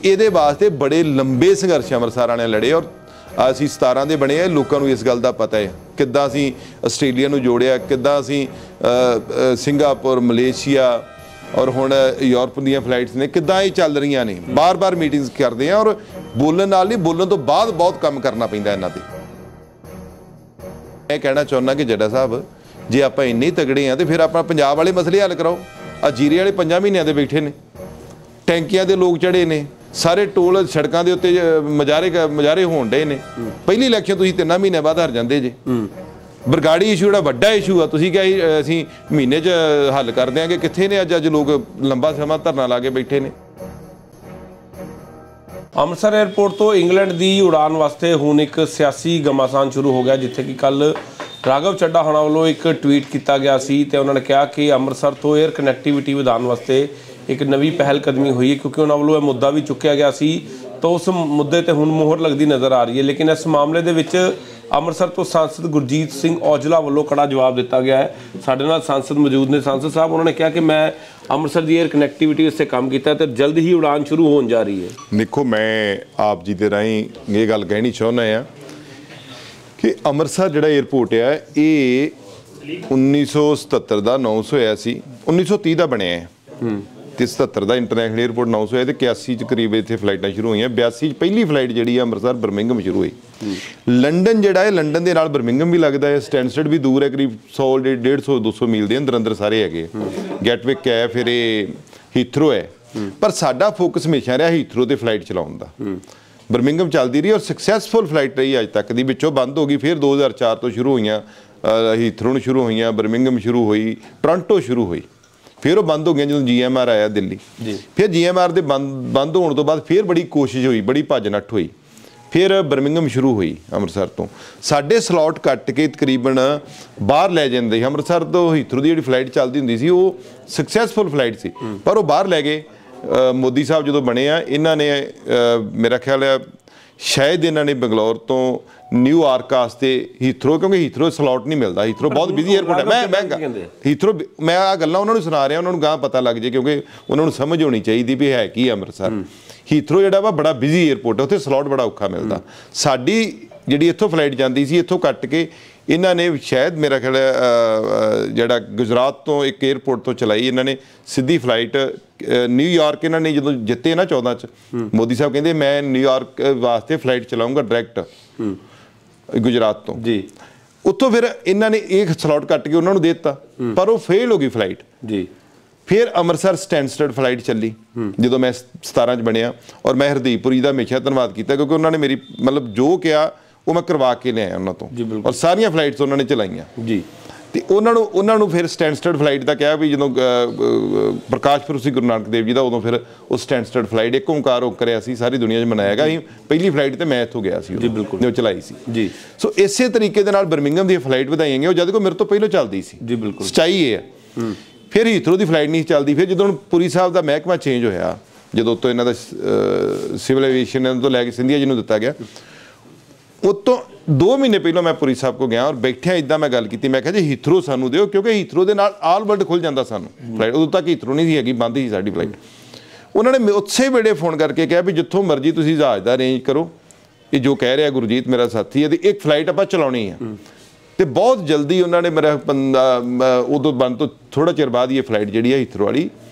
ਇਹਦੇ ਵਾਸਤੇ बड़े लंबे संघर्ष अमृतसर वाले लड़े और ਅਸੀਂ 17 ਦੇ ਬਣੇ ਆ। ਲੋਕਾਂ ਨੂੰ ਇਸ ਗੱਲ ਦਾ ਪਤਾ ਹੈ ਕਿੱਦਾਂ ਅਸੀਂ ਆਸਟ੍ਰੇਲੀਆ ਨੂੰ ਜੋੜਿਆ, ਕਿੱਦਾਂ ਅਸੀਂ ਸਿੰਗਾਪੁਰ, ਮਲੇਸ਼ੀਆ ਔਰ ਹੁਣ ਯੂਰਪ ਦੀਆਂ ਫਲਾਈਟਸ ਨੇ ਕਿੱਦਾਂ ਇਹ ਚੱਲ ਰਹੀਆਂ ਨੇ। ਬਾਰ-ਬਾਰ ਮੀਟਿੰਗਸ ਕਰਦੇ ਆ ਔਰ ਬੋਲਣ ਨਾਲ ਨਹੀਂ, ਬੋਲਣ ਤੋਂ ਬਾਅਦ ਬਹੁਤ ਕੰਮ ਕਰਨਾ ਪੈਂਦਾ ਇਹਨਾਂ ਤੇ। ਮੈਂ ਕਹਿਣਾ ਚਾਹੁੰਦਾ ਕਿ ਜੱਡਾ ਸਾਹਿਬ ਜੇ ਆਪਾਂ ਇੰਨੇ ਹੀ ਤਗੜੇ ਆ ਤੇ ਫਿਰ ਆਪਾਂ ਪੰਜਾਬ ਵਾਲੇ ਮਸਲੇ ਹੱਲ ਕਰਾਓ। ਆ ਜੀਰੇ ਵਾਲੇ 5 ਮਹੀਨਿਆਂ ਦੇ ਬੈਠੇ ਨੇ, ਟੈਂਕੀਆਂ ਦੇ ਲੋਕ ਚੜੇ ਨੇ, ਸਾਰੇ ਟੋਲ ਸੜਕਾਂ ਦੇ ਉੱਤੇ ਮੁਜ਼ਾਹਰੇ ਹੋਣ ਡੇ ਨੇ। ਪਹਿਲੀ ਇਲੈਕਸ਼ਨ ਤੁਸੀਂ 3 ਮਹੀਨੇ ਬਾਅਦ ਹਾਰ ਜਾਂਦੇ ਜੇ। ਬਰਗਾੜੀ ਇਸ਼ੂ ਜਿਹੜਾ ਵੱਡਾ ਇਸ਼ੂ ਆ, ਤੁਸੀਂ ਕਿਹਾ ਅਸੀਂ ਮਹੀਨੇ 'ਚ ਹੱਲ ਕਰ ਦਿਆਂਗੇ, ਕਿੱਥੇ ਨੇ ਅੱਜ ਲੋਕ ਲੰਬਾ ਸਮਾਂ ਧਰਨਾ ਲਾ ਕੇ ਬੈਠੇ ਨੇ। ਅੰਮ੍ਰਿਤਸਰ 에ਅਰਪੋਰਟ ਤੋਂ ਇੰਗਲੈਂਡ ਦੀ ਉਡਾਨ ਵਾਸਤੇ ਹੁਣ ਇੱਕ ਸਿਆਸੀ ਘਮਾਸਾਨ ਸ਼ੁਰੂ ਹੋ ਗਿਆ, ਜਿੱਥੇ ਕਿ ਕੱਲ ਰਾਘਵ ਚੱਡਾ ਹੋਣਾ ਵੱਲੋਂ ਇੱਕ ਟਵੀਟ ਕੀਤਾ ਗਿਆ ਸੀ ਤੇ ਉਹਨਾਂ ਨੇ ਕਿਹਾ ਕਿ ਅੰਮ੍ਰਿਤਸਰ ਤੋਂ 에ਅਰ ਕਨੈਕਟੀਵਿਟੀ ਵਧਾਉਣ ਵਾਸਤੇ एक नवी पहल कदमी हुई है, क्योंकि उन्होंने वालों मुद्दा भी चुकया गया सी तो उस मुद्दे ते हुण मोहर लगती नज़र आ रही है। लेकिन इस मामले दे विच ਅੰਮ੍ਰਿਤਸਰ ਤੋਂ सांसद गुरजीत सिंह औजला वालों कड़ा जवाब दिता गया है। साडे नाल सांसद मौजूद ने। सांसद साहब उन्होंने कहा कि मैं ਅੰਮ੍ਰਿਤਸਰ की एयर कनैक्टिविटी इससे काम किया तो जल्द ही उड़ान शुरू होने जा रही है। देखो मैं आप जी के राही ये गल कहनी चाहुंदा हां कि ਅੰਮ੍ਰਿਤਸਰ जिहड़ा एयरपोर्ट है ये 1977 का 900 होया सी, 1930 का बनिया है ਤੇ 77 ਦਾ ਇੰਟਰਨੈਸ਼ਨਲ 에ਅਰਪੋਰਟ 900 ਹੈ ਤੇ 81 ਚ ਕਰੀਬ ਇੱਥੇ ਫਲਾਈਟਾਂ ਸ਼ੁਰੂ ਹੋਈਆਂ। 82 ਚ ਪਹਿਲੀ ਫਲਾਈਟ ਜਿਹੜੀ ਹੈ ਅੰਮ੍ਰਿਤਸਰ ਬਰਮਿੰਗਮ ਸ਼ੁਰੂ ਹੋਈ। ਲੰਡਨ ਜਿਹੜਾ ਹੈ, ਲੰਡਨ ਦੇ ਨਾਲ ਬਰਮਿੰਗਮ ਵੀ ਲੱਗਦਾ ਹੈ, ਸਟੈਨਸਟਡ ਵੀ ਦੂਰ ਹੈ, ਕਰੀਬ 100 150 200 ਮੀਲ ਦੇ ਅੰਦਰ ਸਾਰੇ ਹੈਗੇ। ਗੈਟਵਿਕ ਹੈ, ਫਿਰ ਇਹ ਹੀਥਰੋ ਹੈ, ਪਰ ਸਾਡਾ ਫੋਕਸ ਹਮੇਸ਼ਾ ਰਿਹਾ ਹੀਥਰੋ ਤੇ ਫਲਾਈਟ ਚਲਾਉਣ ਦਾ। ਬਰਮਿੰਗਮ ਚੱਲਦੀ ਰਹੀ ਔਰ ਸਕਸੈਸਫੁਲ ਫਲਾਈਟ ਰਹੀ ਅੱਜ ਤੱਕ ਦੀ। ਵਿੱਚੋਂ ਬੰਦ ਹੋ ਗਈ, ਫਿਰ 2004 ਤੋਂ ਸ਼ੁਰੂ ਹੋਈਆਂ, ਹੀਥਰੋ ਨੂੰ ਸ਼ੁਰੂ ਹੋਈਆਂ, ਬਰਮਿੰਗਮ ਸ਼ੁਰੂ ਹੋਈ, ਟੋਰਾਂਟੋ ਸ਼ੁਰੂ ਹੋਈ, फिर वो बंद हो गया जो GMR आया दिल्ली। फिर GMR के बंद होने तो बाद फिर बड़ी कोशिश हुई, बड़ी भज नट्ठ हुई, फिर बर्मिंघम शुरू हुई अमृतसर तो। साढ़े स्लॉट कट के तकरीबन बाहर लै जाते। अमृतसर तो हीथरो की जी फ्लाइट चलती होंगी सी, वो सक्सैसफुल फ्लाइट सी, पर वो बाहर लै गए। मोदी साहब जो बने आ, इन्होंने मेरा ख्याल है शायद इन्होंने बंगलौर तो न्यूयॉर्क वास्ते हीथरो, क्योंकि हीथरो स्लॉट नहीं मिलता, हीथरो बहुत बिजी एयरपोर्ट है। मैं हीथरो मैं आ गल्लां उन्होंने सुना रहा, उन्होंने गांह पता लग जाए, क्योंकि उन्होंने समझ होनी चाहिए भी है कि अमृतसर हीथरो जिहड़ा वा बड़ा बिजी एयरपोर्ट है, उत्थे स्लॉट बड़ा औखा मिलता। साडी जिहड़ी इत्थों फ्लाइट जाती सी, इत्थों कट के इन्हों ने शायद मेरा ख्याल जिहड़ा गुजरात तो एक एयरपोर्ट तो चलाई, इन्होंने सीधी फ्लाइट न्यूयॉर्क। इन्होंने जो जिते ना 14 च, मोदी साहब कहते मैं न्यूयॉर्क वास्ते फ्लाइट चलाऊँगा डायरैक्ट गुजरात तो जी। उत्थों फिर इन्होंने एक स्लॉट कट के उन्होंने दे दिता, पर वो फेल हो गई फ्लाइट जी। फिर अमृतसर स्टैंडस्टर्ड फ्लाइट चली जो मैं 17 च बनिया, और मैं हरदीप पुरी का हमेशा धन्यवाद किया, क्योंकि उन्होंने मेरी मतलब जो किया वो मैं करवा के लिया उन्होंने तो, और सारिया फ्लाइट्स उन्होंने चलाइया जी। तो उन्होंने फिर स्टैंडस्टर्ड फ्लाइट का कहा भी जो प्रकाश पुरब सी गुरु नानक देव जी का, उदों फिर उस स्टैंडस्टर्ड फ्लाइट एक ओंकार हो कर सारी दुनिया मनाया गया। पहली फ्लाइट तो मैं इतों गया जो चलाई सी जी। सो इस तरीके के बर्मिंघम दी फ्लाइट वधाई गई, जब को मेरे तो पहलों चलती सी जी। बिल्कुल सच्चाई ये है। फिर हीथरो की फ्लाइट नहीं चलती, फिर जो पुरी साहब का महकमा चेंज होया, जो तो इन्हों का सिविल एविएशन तो लैके सिंधिया जी को दिता गया, उतो 2 महीने पहलों मैं पुरी साहब को गया और बैठिया इदा मैं गल की, मैं कहा जी हीथरो सानू दिओ, क्योंकि हीथरो के नाल आल वर्ल्ड खुल जाता सानू फ्लाइट। उदों तक हीथरो नहीं हैगी, बंद ही साडी फ्लाइट। उन्होंने उसे वेले फोन करके कहा भी जितों मर्जी तुसीं जहाज़ का अरेंज करो, ये जो कह रहा गुरजीत मेरा साथी है, तो एक फ्लाइट आपां चलाउणी है। तो बहुत जल्दी उन्होंने मेरा उदों बंद तो थोड़ा चिर बाद ये फ्लाइट जी है हीथरो वाली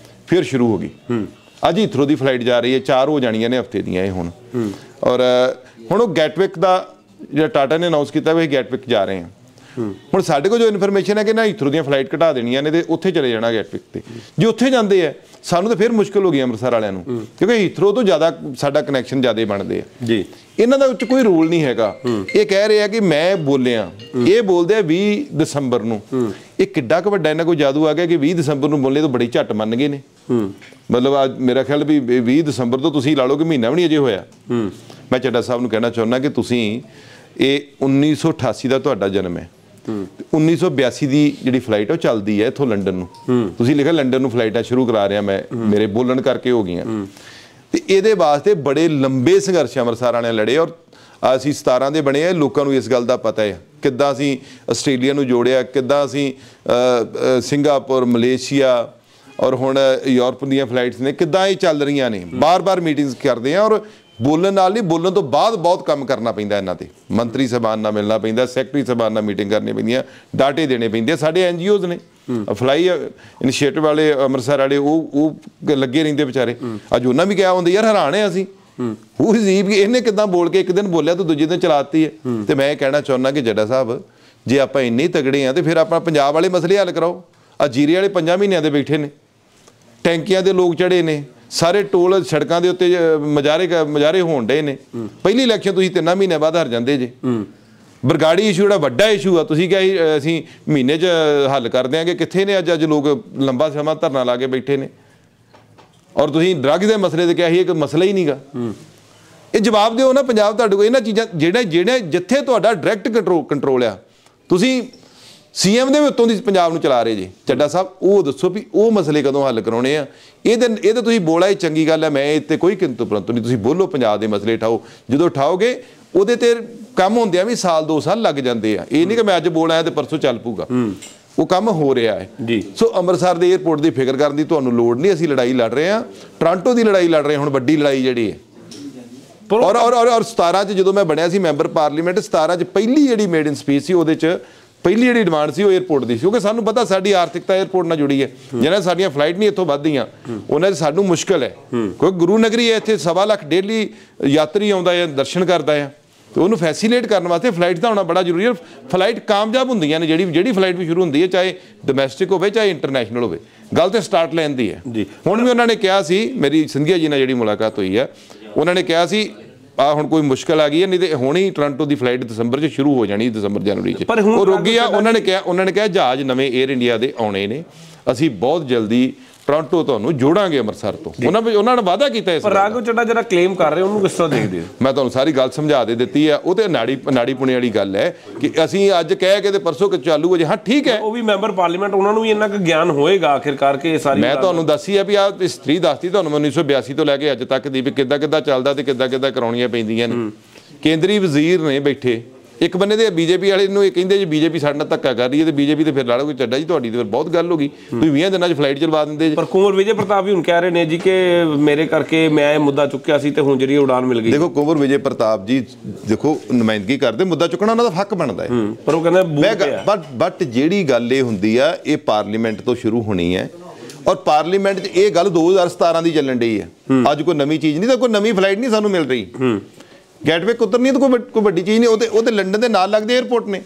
फिर शुरू हो गई। अज हीथरो की फ्लाइट जा रही है, 4 हो जानियां ने हफ्ते दियां हुण। और हुण गैटविक का जो टाटा ने अनाउंस किया भी गैटविक जा रहे हैं। हुण साडे कोल जो इन्फॉर्मेशन है कि ना हीथरो दी फ्लाइट घटा देनियां ने, तो उत्थे चले जाना गैटविक ते। जो उत्थे जांदे है सानू तो फिर मुश्किल हो गई अमृतसर वालियां नूं, क्योंकि हीथरो तो ज़्यादा साडा कनैक्शन ज़्यादा बनते हैं जी। इन्हां दा उत्ते कोई रूल नहीं हैगा। ये कह रहे हैं कि मैं बोलिया, ये बोलते हैं 20 दिसंबर नूं। ये किड्डा क वड्डा इन्हां कोल जादू आ गया कि 20 दिसंबर नूं बोले तो बड़ी झट मन गए ने। मतलब आज मेरा ख्याल भी 20 दिसंबर तो तुसीं ला लो कि महीना भी नहीं अजे होया। मैं ਚੱਡਾ ਸਾਹਿਬ ਨੂੰ कहना चाहुंदा कि तुसीं ये 1988 का तुहाडा जन्म है, 1982 की जी फ्लाइट है चलती है इत्थों लंडन नूं। तुसीं लिखा लंडन नूं फ्लाइटां शुरू करा रहा मैं, मेरे बोलन करके हो गई। तो ये वास्ते बड़े लंबे संघर्ष अमृतसर वाले लड़े और असीं 17 के बने। लोगों को इस गल का पता है किद्दां असीं आस्ट्रेलिया नूं जोड़िया, किद्दां असीं सिंगापुर, मलेशिया ਔਰ ਹੁਣ ਯੂਰਪ ਦੀਆਂ ਫਲਾਈਟਸ ਨੇ ਕਿੱਦਾਂ ਇਹ ਚੱਲ ਰਹੀਆਂ ਨੇ, ਬਾਰ-ਬਾਰ ਮੀਟਿੰਗਸ ਕਰਦੇ ਆ ਔਰ ਬੋਲਣ ਨਾਲ ਨਹੀਂ, ਬੋਲਣ ਤੋਂ ਬਾਅਦ ਬਹੁਤ ਕੰਮ ਕਰਨਾ ਪੈਂਦਾ ਇਹਨਾਂ ਤੇ। ਮੰਤਰੀ ਸਾਹਿਬਾਨ ਨਾਲ ਮਿਲਣਾ ਪੈਂਦਾ, ਸੈਕਟਰੀ ਸਾਹਿਬਾਨ ਨਾਲ ਮੀਟਿੰਗ ਕਰਨੀ ਪੈਂਦੀਆਂ, ਡਾਟੇ ਦੇਣੇ ਪੈਂਦੇ। ਸਾਡੇ NGOs ਨੇ ਫਲਾਈ ਇਨੀਸ਼ੀਏਟਿਵ ਵਾਲੇ ਅੰਮ੍ਰਿਤਸਰ ਵਾਲੇ, ਉਹ ਲੱਗੇ ਰਹਿੰਦੇ ਵਿਚਾਰੇ। ਅੱਜ ਉਹਨਾਂ ਵੀ ਕਿਹਾ ਹੁੰਦੇ ਯਾਰ ਹੈਰਾਨ ਹੈ ਅਸੀਂ ਉਹ ਅਜੀਬ ਕਿ ਇਹਨੇ ਕਿੱਦਾਂ ਬੋਲ ਕੇ ਇੱਕ ਦਿਨ ਬੋਲਿਆ ਤਾਂ ਦੂਜੇ ਦਿਨ ਚਲਾਤੀ ਹੈ। ਤੇ ਮੈਂ ਇਹ ਕਹਿਣਾ ਚਾਹੁੰਦਾ ਕਿ ਜੱਡਾ ਸਾਹਿਬ ਜੇ ਆਪਾਂ ਇੰਨੇ ਹੀ ਤਗੜੇ ਆ ਤੇ ਫਿਰ ਆਪਾਂ ਪੰਜਾਬ ਵਾਲੇ ਮਸਲੇ ਹੱਲ ਕਰਾਓ। ਆ ਜੀਰੇ ਵਾਲੇ 5 ਮਹੀਨਿਆਂ ਦੇ ਬੈਠੇ ਨੇ, ਟੈਂਕੀਆਂ ਦੇ ਲੋਕ ਚੜੇ ਨੇ, ਸਾਰੇ ਟੋਲ ਸੜਕਾਂ ਦੇ ਉੱਤੇ ਮਜਾਰੇ ਹੋਣ ਡੇ ਨੇ। ਪਹਿਲੀ ਇਲੈਕਸ਼ਨ ਤੁਸੀਂ 3 ਮਹੀਨਿਆਂ ਬਾਅਦ ਹਾਰ ਜਾਂਦੇ ਜੇ। ਬਰਗਾੜੀ ਇਸ਼ੂ ਜਿਹੜਾ ਵੱਡਾ ਇਸ਼ੂ ਆ, ਤੁਸੀਂ ਕਿਹਾ ਅਸੀਂ ਮਹੀਨੇ 'ਚ ਹੱਲ ਕਰ ਦਿਆਂਗੇ, ਕਿੱਥੇ ਨੇ ਅੱਜ ਲੋਕ ਲੰਬਾ ਸਮਾਂ ਧਰਨਾ ਲਾ ਕੇ ਬੈਠੇ ਨੇ। ਔਰ ਤੁਸੀਂ ਡਰੱਗ ਦੇ ਮਸਲੇ ਤੇ ਕਿਹਾ ਸੀ ਇੱਕ ਮਸਲਾ ਹੀ ਨਹੀਂਗਾ। ਇਹ ਜਵਾਬ ਦਿਓ ਨਾ, ਪੰਜਾਬ ਤੁਹਾਡੇ ਕੋਲ ਇਹਨਾਂ ਚੀਜ਼ਾਂ ਜਿਹੜੇ ਜਿੱਥੇ ਤੁਹਾਡਾ ਡਾਇਰੈਕਟ ਕੰਟਰੋਲ ਆ, ਤੁਸੀਂ CM ਦੇ ਉੱਤੋਂ ਦੀ ਪੰਜਾਬ ਨੂੰ ਚਲਾ ਰਹੇ ਜੀ। ਚੱਡਾ ਸਾਹਿਬ ਉਹ ਦੱਸੋ ਵੀ ਉਹ ਮਸਲੇ ਕਦੋਂ ਹੱਲ ਕਰਾਉਣੇ ਆ। ਇਹਦੇ ਤੁਸੀਂ ਬੋਲਾ ਇਹ ਚੰਗੀ ਗੱਲ ਹੈ, ਮੈਂ ਇੱਥੇ ਕੋਈ ਕਿੰਤੂ ਪਰੰਤੂ ਨਹੀਂ। ਤੁਸੀਂ ਬੋਲੋ ਪੰਜਾਬ ਦੇ ਮਸਲੇ ਉਠਾਓ, ਜਦੋਂ ਉਠਾਓਗੇ ਉਹਦੇ ਤੇ ਕੰਮ ਹੁੰਦਿਆਂ ਵੀ ਸਾਲ 2 ਸਾਲ ਲੱਗ ਜਾਂਦੇ ਆ। ਇਹ ਨਹੀਂ ਕਿ ਮੈਂ ਅੱਜ ਬੋਲ ਆਇਆ ਤੇ ਪਰਸੋਂ ਚੱਲ ਪੂਗਾ, ਉਹ ਕੰਮ ਹੋ ਰਿਹਾ ਹੈ ਜੀ। ਸੋ ਅੰਮ੍ਰਿਤਸਰ ਦੇ 에ਅਰਪੋਰਟ ਦੀ ਫਿਕਰ ਕਰਨ ਦੀ ਤੁਹਾਨੂੰ ਲੋੜ ਨਹੀਂ। ਅਸੀਂ ਲੜਾਈ ਲੜ ਰਹੇ ਹਾਂ, ਟੋਰਾਂਟੋ ਦੀ ਲੜਾਈ ਲੜ ਰਹੇ ਹੁਣ, ਵੱਡੀ ਲੜਾਈ ਜਿਹੜੀ ਹੈ। ਔਰ 17 'ਚ ਜਦੋਂ ਮੈਂ ਬਣਿਆ ਸੀ ਮੈਂਬਰ ਪਾਰਲੀਮੈਂਟ, 17 'ਚ ਪਹਿਲੀ ਜਿਹੜੀ ਮੇਡ ਇਨ ਸਪੀਚ ਸੀ, ਉਹਦੇ 'ਚ ਪਹਿਲੀ ਜਿਹੜੀ ਡਿਮਾਂਡ ਸੀ ਉਹ 에ਅਰਪੋਰਟ ਦੀ ਸੀ। ਕਿਉਂਕਿ ਸਾਨੂੰ ਪਤਾ ਸਾਡੀ ਆਰਥਿਕਤਾ 에ਅਰਪੋਰਟ ਨਾਲ ਜੁੜੀ ਹੈ। ਜਿਹਨਾਂ ਸਾਡੀਆਂ ਫਲਾਈਟ ਨਹੀਂ ਇੱਥੋਂ ਵੱਧਦੀਆਂ ਉਹਨਾਂ 'ਚ ਸਾਨੂੰ ਮੁਸ਼ਕਿਲ ਹੈ। ਕਿਉਂਕਿ ਗੁਰੂ ਨਗਰੀ ਹੈ, ਇੱਥੇ 1.25 ਲੱਖ ਡੇਲੀ ਯਾਤਰੀ ਆਉਂਦਾ ਹੈ, ਦਰਸ਼ਨ ਕਰਦਾ ਹੈ, ਤੇ ਉਹਨੂੰ ਫੈਸੀਲੇਟ ਕਰਨ ਵਾਸਤੇ ਫਲਾਈਟ ਦਾ ਹੋਣਾ ਬੜਾ ਜ਼ਰੂਰੀ ਹੈ। ਫਲਾਈਟ ਕਾਮਯਾਬ ਹੁੰਦੀਆਂ ਨੇ, ਜਿਹੜੀ ਫਲਾਈਟ ਵੀ ਸ਼ੁਰੂ ਹੁੰਦੀ ਹੈ, ਚਾਹੇ ਡੋਮੈਸਟਿਕ ਹੋਵੇ ਚਾਹੇ ਇੰਟਰਨੈਸ਼ਨਲ ਹੋਵੇ, ਗੱਲ ਤੇ ਸਟਾਰਟ ਲੈਂਦੀ ਹੈ। ਹੁਣ ਵੀ ਉਹਨਾਂ ਨੇ ਕਿਹਾ ਸੀ, ਮੇਰੀ ਸਿੰਧੀਆ ਜੀ ਨਾਲ ਜਿਹੜੀ ਮੁਲਾਕਾਤ ਹੋਈ ਹੈ, ਉਹਨਾਂ ਨੇ ਕਿਹਾ ਸੀ ਆ ਹੁਣ ਕੋਈ ਮੁਸ਼ਕਲ ਆ ਗਈ ਹੈ, ਨਹੀਂ ਤੇ ਹੁਣ ਹੀ ਟੋਰਾਂਟੋ ਦੀ ਫਲਾਈਟ ਦਸੰਬਰ 'ਚ ਸ਼ੁਰੂ ਹੋ ਜਾਣੀ, ਦਸੰਬਰ ਜਨਵਰੀ 'ਚ। ਉਹ ਰੋਗੀ ਆ। ਉਹਨਾਂ ਨੇ ਕਿਹਾ ਜਹਾਜ਼ ਨਵੇਂ 에ਅਰ ਇੰਡੀਆ ਦੇ ਆਉਣੇ ਨੇ, ਅਸੀਂ ਬਹੁਤ ਜਲਦੀ ਟੋਰਾਂਟੋ ਤੁਹਾਨੂੰ ਜੋੜਾਂਗੇ ਅੰਮ੍ਰਿਤਸਰ ਤੋਂ। ਉਹਨਾਂ ਨੇ ਵਾਅਦਾ ਕੀਤਾ ਇਸ। ਪਰ ਰਾਘਵ ਚੱਡਾ ਜਿਹੜਾ ਕਲੇਮ ਕਰ ਰਹੇ ਉਹਨੂੰ ਕਿਸ ਤਰ੍ਹਾਂ ਦੇਖਦੇ ਹੋ? ਮੈਂ ਤੁਹਾਨੂੰ ਸਾਰੀ ਗੱਲ ਸਮਝਾ ਦੇ ਦਿੱਤੀ ਆ। ਉਹ ਤੇ ਨਾੜੀ ਪੁਣੇ ਵਾਲੀ ਗੱਲ ਹੈ ਕਿ ਅਸੀਂ ਅੱਜ ਕਹਿ ਕੇ ਤੇ ਪਰਸੋਂ ਚਾਲੂ ਹੋ ਜੇ। ਹਾਂ ਠੀਕ ਹੈ, ਉਹ ਵੀ ਮੈਂਬਰ ਪਾਰਲੀਮੈਂਟ, ਉਹਨਾਂ ਨੂੰ ਵੀ ਇੰਨਾ ਕੁ ਗਿਆਨ ਹੋਏਗਾ ਆਖਿਰਕਾਰ ਕਿ ਇਹ ਸਾਰੀ। ਮੈਂ ਤੁਹਾਨੂੰ ਦੱਸੀ ਆ ਵੀ ਆ ਹਿਸਟਰੀ ਦੱਸਤੀ ਤੁਹਾਨੂੰ 1982 ਤੋਂ ਲੈ ਕੇ ਅੱਜ ਤੱਕ ਦੀ, ਵੀ ਕਿੱਦਾਂ ਚੱਲਦਾ ਤੇ ਕਿੱਦਾਂ ਕਰਾਉਣੀਆਂ ਪੈਂਦੀਆਂ ਨੇ। ਕੇਂਦਰੀ ਵਜ਼ੀਰ ਨੇ ਬੈਠੇ ਇੱਕ ਬੰਨੇ ਦੇ, ਬੀਜੇਪੀ ਵਾਲੇ ਨੂੰ ਇਹ ਕਹਿੰਦੇ ਜੀ ਬੀਜੇਪੀ ਸਾਡੇ ਨਾਲ ਧੱਕਾ ਕਰ ਰਹੀ ਹੈ, ਤੇ ਬੀਜੇਪੀ ਤੇ ਫਿਰ ਲੜੋ ਕੋਈ। ਚੱਡਾ ਜੀ ਤੁਹਾਡੀ ਤੇ ਫਿਰ ਬਹੁਤ ਗੱਲ ਹੋ ਗਈ, ਤੁਸੀਂ 20 ਦਿਨਾਂ 'ਚ ਫਲਾਈਟ ਚਲਵਾ ਦਿੰਦੇ। ਪਰ ਕੁੰਵਰ ਵਿਜੇ ਪ੍ਰਤਾਪ ਵੀ ਹੁਣ ਕਹਿ ਰਹੇ ਨੇ ਜੀ ਕਿ ਮੇਰੇ ਕਰਕੇ ਮੈਂ ਇਹ ਮੁੱਦਾ ਚੁੱਕਿਆ ਸੀ ਤੇ ਹੁਣ ਜਿਹੜੀ ਉਡਾਨ ਮਿਲ ਗਈ। ਦੇਖੋ ਕੁੰਵਰ ਵਿਜੇ ਪ੍ਰਤਾਪ ਜੀ ਦੇਖੋ ਨੁਮਾਇੰਦਗੀ ਕਰਦੇ, ਮੁੱਦਾ ਚੁੱਕਣਾ ਉਹਨਾਂ ਦਾ ਹੱਕ ਬਣਦਾ ਹੈ, ਪਰ ਉਹ ਕਹਿੰਦਾ ਬਟ ਜਿਹੜੀ ਗੱਲ ਇਹ ਹੁੰਦੀ ਆ, ਇਹ ਪਾਰਲੀਮੈਂਟ ਤੋਂ ਸ਼ੁਰੂ ਹੋਣੀ ਹੈ। ਔਰ ਪਾਰਲੀਮੈਂਟ 'ਚ ਇਹ ਗੱਲ 2017 ਦੀ ਚੱਲਣ ਡਈ ਹੈ। ਅੱਜ ਕੋਈ ਨਵੀਂ ਚੀਜ਼ ਨਹੀਂ, ਤਾਂ ਕੋਈ ਨਵੀਂ ਫਲਾਈਟ ਨਹੀਂ ਸਾਨੂੰ ਮਿਲ ਰਹੀ। ਗੇਟਵੇ ਉਤਰਨੀ ਤਾਂ ਕੋਈ ਵੱਡੀ ਚੀਜ਼ ਨਹੀਂ। ਉਹਦੇ ਲੰਡਨ ਦੇ ਨਾਲ ਲੱਗਦੇ 에ਅਰਪੋਰਟ ਨੇ।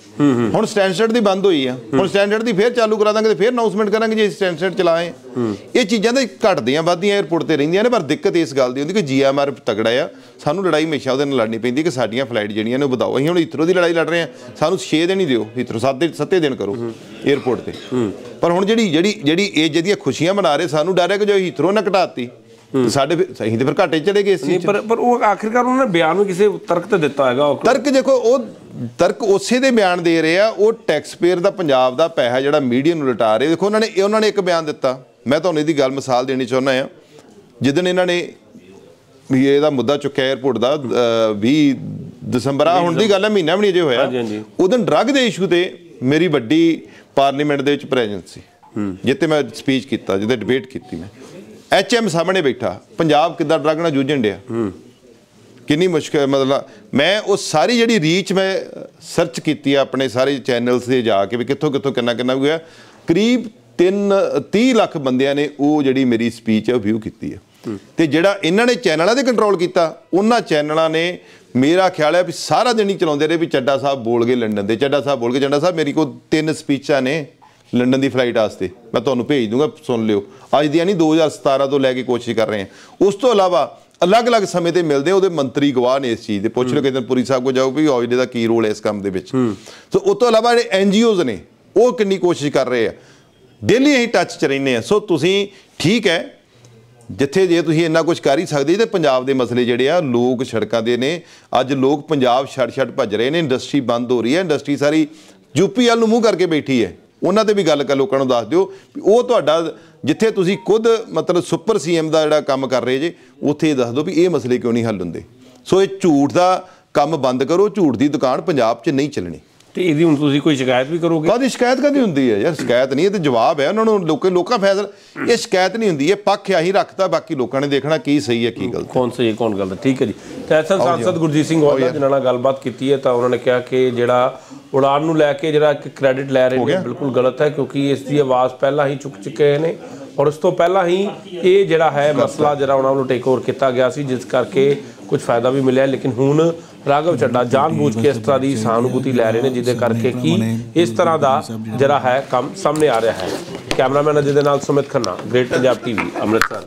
ਹੁਣ ਸਟੈਂਡਰਡ ਦੀ ਬੰਦ ਹੋਈ ਆ, ਹੁਣ ਸਟੈਂਡਰਡ ਦੀ ਫੇਰ ਚਾਲੂ ਕਰਾ ਦਾਂਗੇ ਤੇ ਫੇਰ ਅਨਾਉਂਸਮੈਂਟ ਕਰਾਂਗੇ ਜੇ ਸਟੈਂਡਰਡ ਚਲਾਏ। ਇਹ ਚੀਜ਼ਾਂ ਤਾਂ ਘਟਦੀਆਂ ਵੱਧਦੀਆਂ 에ਅਰਪੋਰਟ ਤੇ ਰਹਿੰਦੀਆਂ ਨੇ। ਪਰ ਦਿੱਕਤ ਇਸ ਗੱਲ ਦੀ ਹੁੰਦੀ ਕਿ GMR ਤਗੜਾ ਆ, ਸਾਨੂੰ ਲੜਾਈ ਹਮੇਸ਼ਾ ਉਹਦੇ ਨਾਲ ਲੜਨੀ ਪੈਂਦੀ ਕਿ ਸਾਡੀਆਂ ਫਲਾਈਟ ਜਿਹੜੀਆਂ ਨੇ ਉਹ ਵਧਾਓ। ਅਸੀਂ ਹੁਣ ਹੀਥਰੋ ਦੀ ਲੜਾਈ ਲੜ ਰਹੇ ਹਾਂ, ਸਾਨੂੰ 6 ਦਿਨ ਹੀ ਦਿਓ, ਹੀਥਰੋ 7 ਦਿਨ ਕਰੋ 에ਅਰਪੋਰਟ ਤੇ। ਪਰ ਹੁਣ ਜਿਹੜੀ ਇਹ ਜਿਹਦੀਆਂ ਖੁਸ਼ੀਆਂ ਮਨਾ ਰਹੇ, ਸਾਨੂੰ ਡਰ ਹੈ ਕਿ ਜੋ ਹੀਥਰੋ ਨਾ ਘਟਾਤੀ ਸਾਡੇ ਅਸੀਂ ਤੇ ਫਿਰ ਘਾਟੇ ਚਲੇ ਗਏ ਸੀ। ਪਰ ਉਹ ਆਖਿਰਕਾਰ ਉਹਨਾਂ ਨੇ ਬਿਆਨ ਵੀ ਕਿਸੇ ਤਰਕ ਤੇ ਦਿੱਤਾ ਹੈਗਾ। ਤਰਕ ਦੇਖੋ, ਉਹ ਤਰਕ ਉਸੇ ਦੇ ਬਿਆਨ ਦੇ ਰਹੇ ਆ। ਉਹ ਟੈਕਸ ਪੇਅਰ ਦਾ, ਪੰਜਾਬ ਦਾ ਪੈਸਾ ਜਿਹੜਾ ਮੀਡੀਆ ਨੂੰ ਲੁਟਾ ਰਹੇ। ਦੇਖੋ ਉਹਨਾਂ ਨੇ ਇੱਕ ਬਿਆਨ ਦਿੱਤਾ, ਮੈਂ ਤੁਹਾਨੂੰ ਇਹਦੀ ਗੱਲ ਮਿਸਾਲ ਦੇਣੀ ਚਾਹੁੰਦਾ ਆ। ਜਿੱਦਣ ਇਹਨਾਂ ਨੇ ਵੀ ਇਹਦਾ ਮੁੱਦਾ ਚੁੱਕਿਆ 에ਅਰਪੋਰਟ ਦਾ 20 ਦਸੰਬਰ ਆ ਹੁਣ ਦੀ ਗੱਲ ਹੈ, ਮਹੀਨਾ ਵੀ ਨਹੀਂ ਅਜੇ ਹੋਇਆ, ਉਦੋਂ ਡਰੱਗ ਦੇ ਇਸ਼ੂ ਤੇ ਮੇਰੀ ਵੱਡੀ ਪਾਰਲੀਮੈਂਟ ਦੇ ਵਿੱਚ ਪ੍ਰੈਜ਼ੈਂਸ ਸੀ, ਜਿੱਥੇ ਮੈਂ ਸਪੀਚ ਕੀਤਾ, ਜਿੱਥੇ ਡਿਬੇਟ ਕੀਤੀ। ਮੈਂ HM ਸਾਹਮਣੇ ਬੈਠਾ, ਪੰਜਾਬ ਕਿੱਦਾਂ ਡਰੱਗ ਨਾਲ ਜੂਝਣ ਡਿਆ, ਕਿੰਨੀ ਮੁਸ਼ਕਿਲ। ਮਤਲਬ ਮੈਂ ਉਹ ਸਾਰੀ ਜਿਹੜੀ ਰੀਚ ਮੈਂ ਸਰਚ ਕੀਤੀ ਆ ਆਪਣੇ ਸਾਰੇ ਚੈਨਲਸ 'ਤੇ ਜਾ ਕੇ ਵੀ ਕਿੱਥੋਂ ਕਿੰਨਾ ਹੋਇਆ। ਕਰੀਬ 30 ਲੱਖ ਬੰਦਿਆਂ ਨੇ ਉਹ ਜਿਹੜੀ ਮੇਰੀ ਸਪੀਚ ਹੈ ਉਹ ਵਿਊ ਕੀਤੀ ਹੈ। ਤੇ ਜਿਹੜਾ ਇਹਨਾਂ ਨੇ ਚੈਨਲਾਂ 'ਤੇ ਕੰਟਰੋਲ ਕੀਤਾ, ਉਹਨਾਂ ਚੈਨਲਾਂ ਨੇ ਮੇਰਾ ਖਿਆਲ ਹੈ ਵੀ ਸਾਰਾ ਦਿਨ ਹੀ ਚਲਾਉਂਦੇ ਰਹੇ ਵੀ ਚੱਡਾ ਸਾਹਿਬ ਬੋਲ ਗਏ ਲੰਡਨ ਦੇ, ਚੱਡਾ ਸਾਹਿਬ ਬੋਲ ਗਏ। ਚੱਡਾ ਸਾਹਿਬ ਮੇਰੀ ਕੋਲ 3 ਸਪੀਚਾਂ ਨੇ ਲੰਡਨ ਦੀ ਫਲਾਈਟ ਵਾਸਤੇ, ਮੈਂ ਤੁਹਾਨੂੰ ਭੇਜ ਦੂੰਗਾ, ਸੁਣ ਲਿਓ। ਅੱਜ ਦੀਆਂ ਨਹੀਂ, 2017 ਤੋਂ ਲੈ ਕੇ ਕੋਸ਼ਿਸ਼ ਕਰ ਰਹੇ ਹਾਂ। ਉਸ ਤੋਂ ਇਲਾਵਾ ਅਲੱਗ-ਅਲੱਗ ਸਮੇਂ ਤੇ ਮਿਲਦੇ, ਉਹਦੇ ਮੰਤਰੀ ਗਵਾਹ ਨੇ ਇਸ ਚੀਜ਼ ਦੇ। ਪੁੱਛ ਲਓ ਕਿਸੇ ਦਿਨ ਪੁਰੀ ਸਾਹਿਬ ਕੋਲ ਜਾਓ ਵੀ ਔਜਲੇ ਦਾ ਕੀ ਰੋਲ ਹੈ ਇਸ ਕੰਮ ਦੇ ਵਿੱਚ। ਸੋ ਉਸ ਤੋਂ ਇਲਾਵਾ ਜਿਹੜੇ NGOs ਨੇ ਉਹ ਕਿੰਨੀ ਕੋਸ਼ਿਸ਼ ਕਰ ਰਹੇ ਆ, ਡੇਲੀ ਅਸੀਂ ਟੱਚ 'ਚ ਰਹਿੰਦੇ ਹਾਂ। ਸੋ ਤੁਸੀਂ ਠੀਕ ਹੈ, ਜਿੱਥੇ ਜੇ ਤੁਸੀਂ ਇੰਨਾ ਕੁਝ ਕਰ ਹੀ ਸਕਦੇ ਤੇ ਪੰਜਾਬ ਦੇ ਮਸਲੇ ਜਿਹੜੇ ਆ, ਲੋਕ ਸੜਕਾਂ ਦੇ ਨੇ। ਅੱਜ ਲੋਕ ਪੰਜਾਬ ਛੱਡ ਭੱਜ ਰਹੇ ਨੇ, ਇੰਡਸਟਰੀ ਬੰਦ ਹੋ ਰਹੀ ਹੈ, ਇੰਡਸਟਰੀ ਸਾਰੀ UP ਵੱਲ ਨੂੰ ਮੂੰਹ ਕਰਕੇ ਬੈਠੀ ਹੈ। ਉਹਨਾਂ 'ਤੇ ਵੀ ਗੱਲ ਕਰ, ਲੋਕਾਂ ਨੂੰ ਦੱਸ ਦਿਓ ਵੀ ਉਹ ਤੁਹਾਡਾ ਜਿੱਥੇ ਤੁਸੀਂ ਖੁਦ ਮਤਲਬ ਸੁਪਰ CM ਦਾ ਜਿਹੜਾ ਕੰਮ ਕਰ ਰਹੇ ਜੇ, ਉੱਥੇ ਇਹ ਦੱਸ ਦਿਓ ਵੀ ਇਹ ਮਸਲੇ ਕਿਉਂ ਨਹੀਂ ਹੱਲ ਹੁੰਦੇ। ਸੋ ਇਹ ਝੂਠ ਦਾ ਕੰਮ ਬੰਦ ਕਰੋ, ਝੂਠ ਦੀ ਦੁਕਾਨ ਪੰਜਾਬ 'ਚ ਨਹੀਂ ਚੱਲਣੀ। ਤੇ ਇਹਦੀ ਹੁਣ ਤੁਸੀਂ ਕੋਈ ਸ਼ਿਕਾਇਤ ਵੀ ਕਰੋਗੇ? ਕਾਹਦੀ ਸ਼ਿਕਾਇਤ ਕਦੀ ਹੁੰਦੀ ਹੈ ਯਾਰ? ਸ਼ਿਕਾਇਤ ਨਹੀਂ, ਇਹ ਤੇ ਜਵਾਬ ਹੈ ਉਹਨਾਂ ਨੂੰ। ਲੋਕਾਂ ਫੈਸਲਾ, ਇਹ ਸ਼ਿਕਾਇਤ ਨਹੀਂ ਹੁੰਦੀ, ਇਹ ਪੱਖ ਆਹੀ ਰੱਖਤਾ, ਬਾਕੀ ਲੋਕਾਂ ਨੇ ਦੇਖਣਾ ਕੀ ਸਹੀ ਹੈ ਕੀ ਗਲਤ। ਕੌਣ ਸਹੀ ਹੈ ਕੌਣ ਗਲਤ? ਠੀਕ ਹੈ ਜੀ। ਤੇ ਐਸਐਨ ਸਾਂਸਦ ਗੁਰਜੀਤ ਸਿੰਘ ਔਜਲਾ ਜਿਨ੍ਹਾਂ ਨਾਲ ਗੱਲਬਾਤ ਕੀਤੀ ਹੈ ਤਾਂ ਉਹਨਾਂ ਨੇ ਕਿਹਾ ਕਿ ਜਿਹੜਾ ਉਡਾਨ ਨੂੰ ਲੈ ਕੇ ਜਿਹੜਾ ਇੱਕ ਕ੍ਰੈਡਿਟ ਲੈ ਰਹੇ ਨੇ ਬਿਲਕੁਲ ਗਲਤ ਹੈ, ਕਿਉਂਕਿ ਇਸ ਦੀ ਆਵਾਜ਼ ਪਹਿਲਾਂ ਹੀ ਚੁੱਕ ਚੁੱਕੇ ਨੇ ਔਰ ਉਸ ਤੋਂ ਪਹਿਲਾਂ ਹੀ ਇਹ ਜਿਹੜਾ ਹੈ ਮਸਲਾ ਜਿਹੜਾ ਉਹਨਾਂ ਨੂੰ ਟੇਕ ਓਵਰ ਕੀਤਾ ਗਿਆ ਸੀ, ਜਿਸ ਕਰਕੇ ਕੁਝ ਫਾਇਦਾ ਵੀ ਮਿਲਿਆ। ਲੇਕਿਨ ਹੁਣ ਰਾਘਵ ਚੱਡਾ ਜਾਣਬੁੱਝ ਕੇ ਇਸ ਤਰ੍ਹਾਂ ਦੀ ਸਹਾਨੁਭੂਤੀ ਲੈ ਰਹੇ ਨੇ, ਜਿਹਦੇ ਕਰਕੇ ਕਿ ਇਸ ਤਰ੍ਹਾਂ ਦਾ ਜਿਹੜਾ ਹੈ ਕੰਮ ਸਾਹਮਣੇ ਆ ਰਿਹਾ ਹੈ। ਕੈਮਰਾਮੈਨ ਅਜੇ ਦੇ ਨਾਲ ਸੁਮਿਤ ਖੰਨਾ, ਗ੍ਰੇਟ ਪੰਜਾਬ ਟੀਵੀ, ਅੰਮ੍ਰਿਤਸਰ।